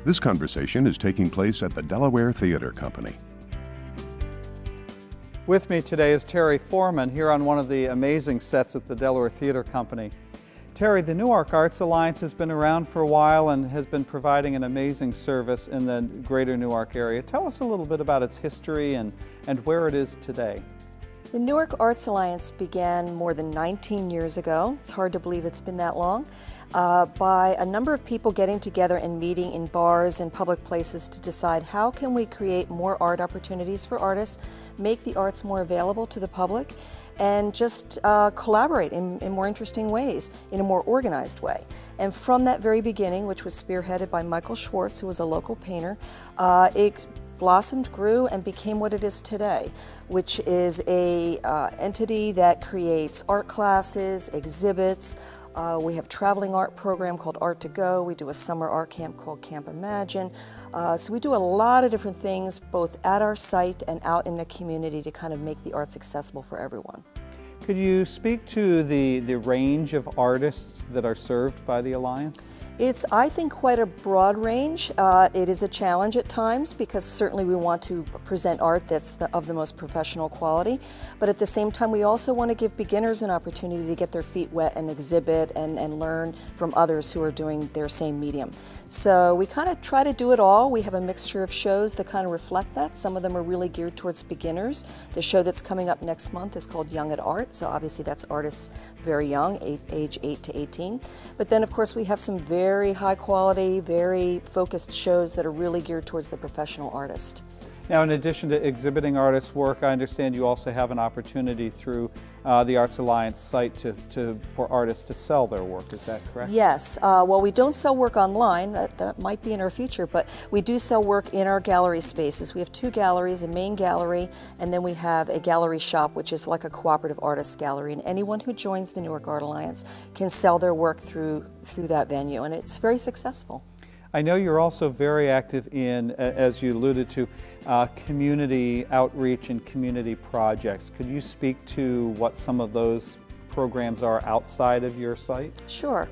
This conversation is taking place at the Delaware Theater Company. With me today is Terry Foreman here on one of the amazing sets at the Delaware Theater Company. Terry, the Newark Arts Alliance has been around for a while and has been providing an amazing service in the greater Newark area. Tell us a little bit about its history and where it is today. The Newark Arts Alliance began more than 19 years ago. It's hard to believe it's been that long. By a number of people getting together and meeting in bars and public places to decide how can we create more art opportunities for artists, make the arts more available to the public, and just collaborate in more interesting ways, in a more organized way. And from that very beginning, which was spearheaded by Michael Schwartz, who was a local painter, it blossomed, grew, and became what it is today, which is a entity that creates art classes, exhibits. We have a traveling art program called Art to Go. We do a summer art camp called Camp Imagine. So we do a lot of different things both at our site and out in the community to kind of make the arts accessible for everyone. Could you speak to the range of artists that are served by the Alliance? It's, I think, quite a broad range. It is a challenge at times because certainly we want to present art that's of the most professional quality, but at the same time we also want to give beginners an opportunity to get their feet wet and exhibit and learn from others who are doing their same medium. So we kind of try to do it all. We have a mixture of shows that kind of reflect that. Some of them are really geared towards beginners. The show that's coming up next month is called Young at Art, so obviously that's artists very young, age 8 to 18. But then of course we have some very high quality, very focused shows that are really geared towards the professional artist. Now, in addition to exhibiting artists' work, I understand you also have an opportunity through the Arts Alliance site for artists to sell their work. Is that correct? Yes. Well, we don't sell work online. That might be in our future, but we do sell work in our gallery spaces. We have two galleries, a main gallery, and then we have a gallery shop, which is like a cooperative artists gallery. And anyone who joins the Newark Art Alliance can sell their work through that venue, and it's very successful. I know you're also very active in, as you alluded to, community outreach and community projects. Could you speak to what some of those programs are outside of your site? Sure.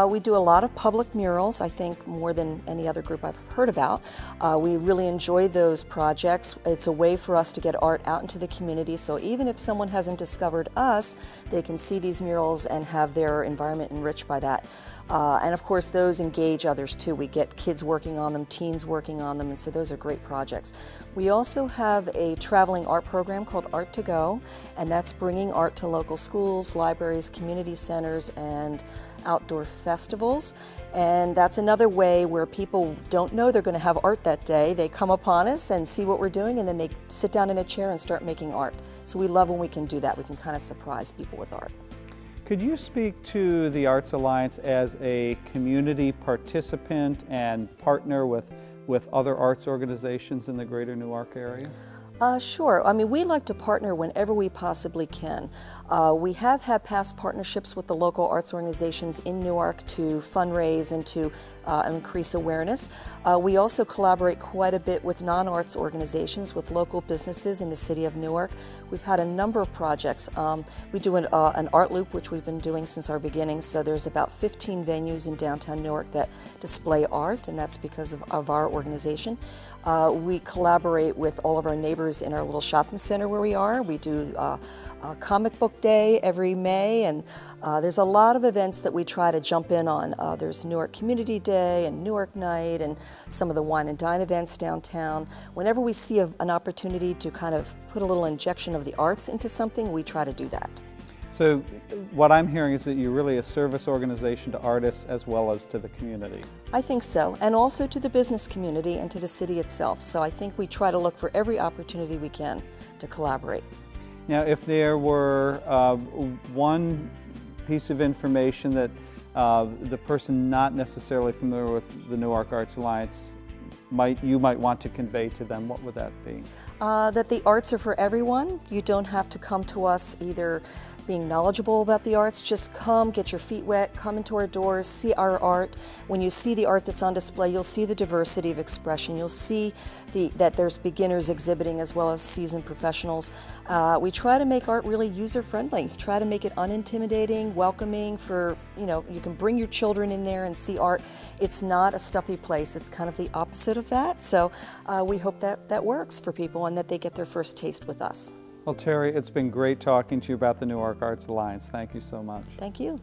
We do a lot of public murals, I think more than any other group I've heard about. We really enjoy those projects. It's a way for us to get art out into the community, so even if someone hasn't discovered us, they can see these murals and have their environment enriched by that. And of course those engage others too. We get kids working on them, teens working on them, and so those are great projects. We also have a traveling art program called Art to Go, and that's bringing art to local schools, libraries, community centers, and outdoor festivals. And that's another way where people don't know they're going to have art that day. They come upon us and see what we're doing, and then they sit down in a chair and start making art. So we love when we can do that. We can kind of surprise people with art. Could you speak to the Arts Alliance as a community participant and partner with other arts organizations in the greater Newark area? Sure. I mean, we like to partner whenever we possibly can. We have had past partnerships with the local arts organizations in Newark to fundraise and to increase awareness. We also collaborate quite a bit with non-arts organizations, with local businesses in the city of Newark. We've had a number of projects. We do an art loop, which we've been doing since our beginnings, so there's about 15 venues in downtown Newark that display art, and that's because of our organization. We collaborate with all of our neighbors in our little shopping center where we are. We do a comic book day every May, and there's a lot of events that we try to jump in on. There's Newark Community Day and Newark Night and some of the wine and dine events downtown. Whenever we see an opportunity to kind of put a little injection of the arts into something, we try to do that. So what I'm hearing is that you're really a service organization to artists as well as to the community. I think so, and also to the business community and to the city itself. So I think we try to look for every opportunity we can to collaborate. Now, if there were one piece of information that the person not necessarily familiar with the Newark Arts Alliance you might want to convey to them, what would that be? That the arts are for everyone. You don't have to come to us either being knowledgeable about the arts. Just come, get your feet wet, come into our doors, see our art. When you see the art that's on display, you'll see the diversity of expression. You'll see that there's beginners exhibiting as well as seasoned professionals. We try to make art really user-friendly, try to make it unintimidating, welcoming for, you can bring your children in there and see art. It's not a stuffy place, it's kind of the opposite of that. So we hope that works for people and that they get their first taste with us. Well, Terry, it's been great talking to you about the Newark Arts Alliance. Thank you so much. Thank you.